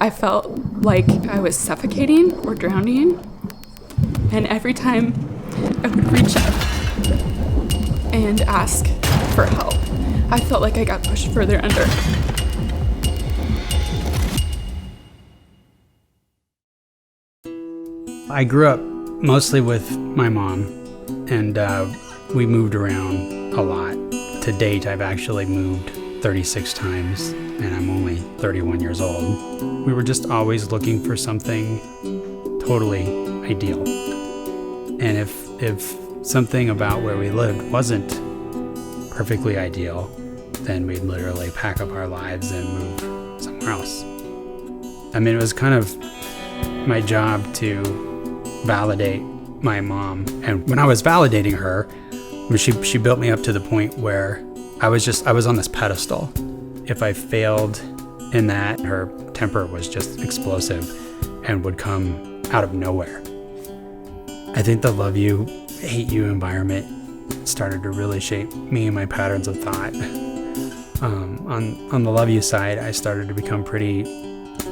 I felt like I was suffocating or drowning. And every time I would reach up and ask for help, I felt like I got pushed further under. I grew up mostly with my mom, and we moved around a lot. To date, I've actually moved 36 times, and I'm only 31 years old. We were just always looking for something totally ideal. And if something about where we lived wasn't perfectly ideal, then we'd literally pack up our lives and move somewhere else. I mean, it was kind of my job to validate my mom. And when I was validating her, she built me up to the point where I was on this pedestal. If I failed in that, her temper was just explosive and would come out of nowhere. I think the love you, hate you environment started to really shape me and my patterns of thought. On the love you side, I started to become pretty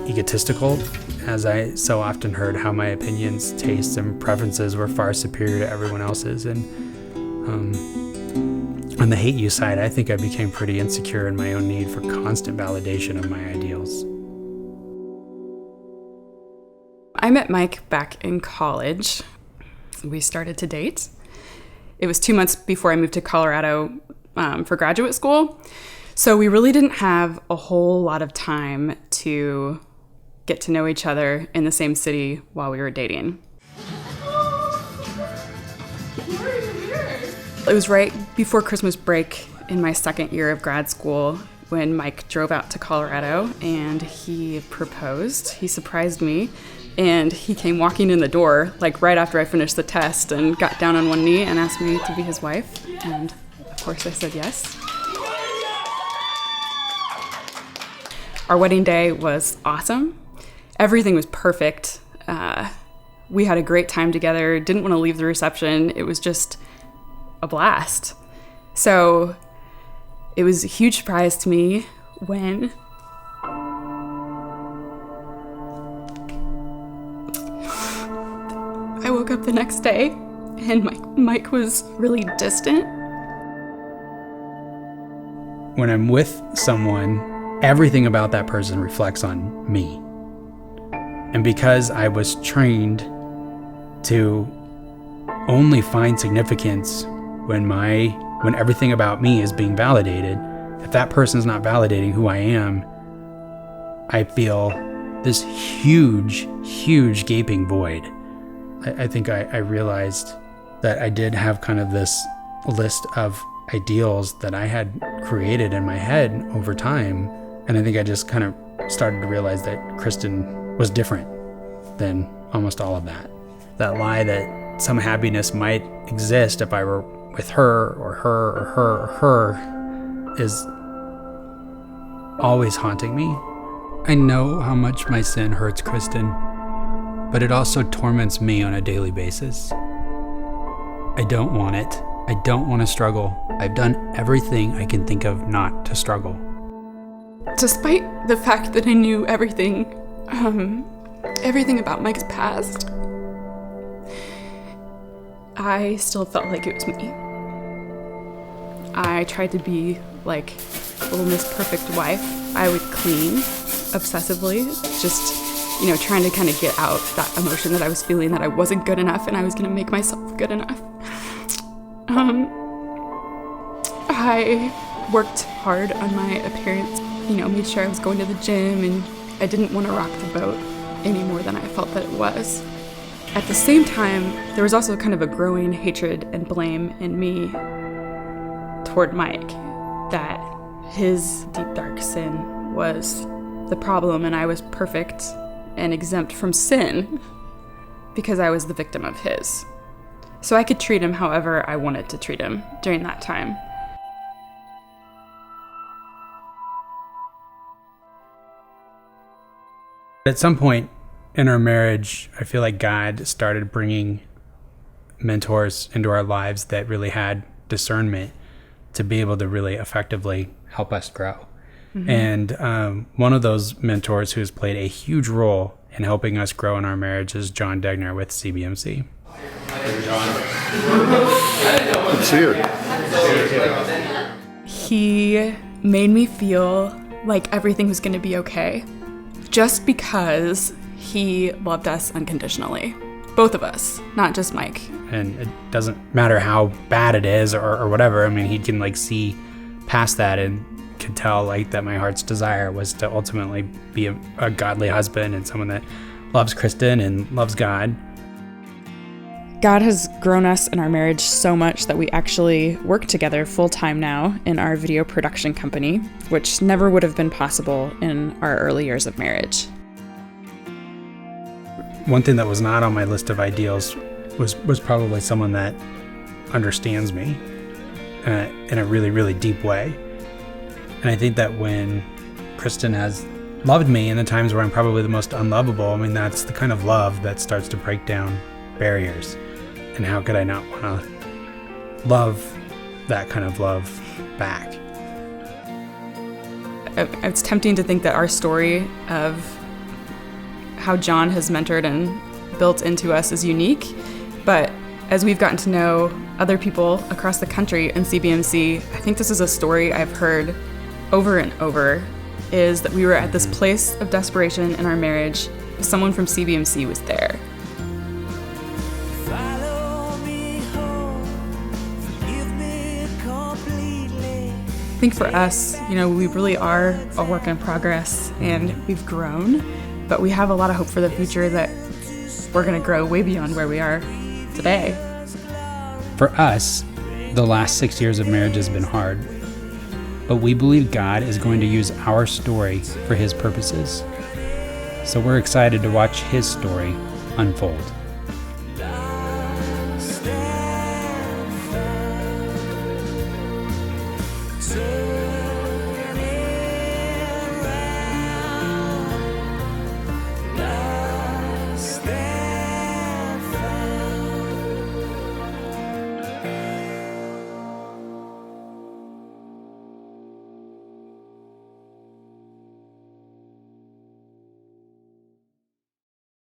egotistical, as I so often heard how my opinions, tastes, and preferences were far superior to everyone else's. And on the hate you side, I think I became pretty insecure in my own need for constant validation of my ideals. I met Mike back in college. We started to date. It was 2 months before I moved to Colorado for graduate school. So we really didn't have a whole lot of time to get to know each other in the same city while we were dating. It was right before Christmas break in my second year of grad school when Mike drove out to Colorado and he proposed. He surprised me, and he came walking in the door like right after I finished the test and got down on one knee and asked me to be his wife. And of course I said yes. Our wedding day was awesome. Everything was perfect. We had a great time together, didn't want to leave the reception. It was just a blast. So it was a huge surprise to me when I woke up the next day and Mike was really distant. When I'm with someone, everything about that person reflects on me. And because I was trained to only find significance when everything about me is being validated, if that person's not validating who I am, I feel this huge, huge gaping void. I think I realized that I did have kind of this list of ideals that I had created in my head over time. And I think I just kind of started to realize that Kristin was different than almost all of that. That lie that some happiness might exist if I were with her or her or her or her is always haunting me. I know how much my sin hurts Kristin, but it also torments me on a daily basis. I don't want it. I don't want to struggle. I've done everything I can think of not to struggle. Despite the fact that I knew everything about Mike's past, I still felt like it was me. I tried to be like little Miss Perfect wife. I would clean obsessively, just, trying to kind of get out that emotion that I was feeling, that I wasn't good enough and I was going to make myself good enough. I worked hard on my appearance, made sure I was going to the gym, and I didn't want to rock the boat any more than I felt that it was. At the same time, there was also kind of a growing hatred and blame in me toward Mike, that his deep dark sin was the problem and I was perfect and exempt from sin because I was the victim of his. So I could treat him however I wanted to treat him during that time. At some point in our marriage, I feel like God started bringing mentors into our lives that really had discernment to be able to really effectively help us grow. And one of those mentors who has played a huge role in helping us grow in our marriage is John Degner with CBMC. Let's hear it. He made me feel like everything was going to be okay just because he loved us unconditionally. Both of us, not just Mike. And it doesn't matter how bad it is or whatever. I mean, he can like see past that and could tell like that my heart's desire was to ultimately be a godly husband and someone that loves Kristin and loves God. God has grown us in our marriage so much that we actually work together full-time now in our video production company, which never would have been possible in our early years of marriage. One thing that was not on my list of ideals was probably someone that understands me in a really, really deep way. And I think that when Kristin has loved me in the times where I'm probably the most unlovable, I mean, that's the kind of love that starts to break down barriers. And how could I not want to love that kind of love back? It's tempting to think that our story of how John has mentored and built into us is unique, but as we've gotten to know other people across the country in CBMC, I think this is a story I've heard over and over, is that we were at this place of desperation in our marriage. Someone from CBMC was there. I think for us, we really are a work in progress and we've grown, but we have a lot of hope for the future that we're going to grow way beyond where we are today. For us, the last 6 years of marriage has been hard, but we believe God is going to use our story for his purposes. So we're excited to watch his story unfold.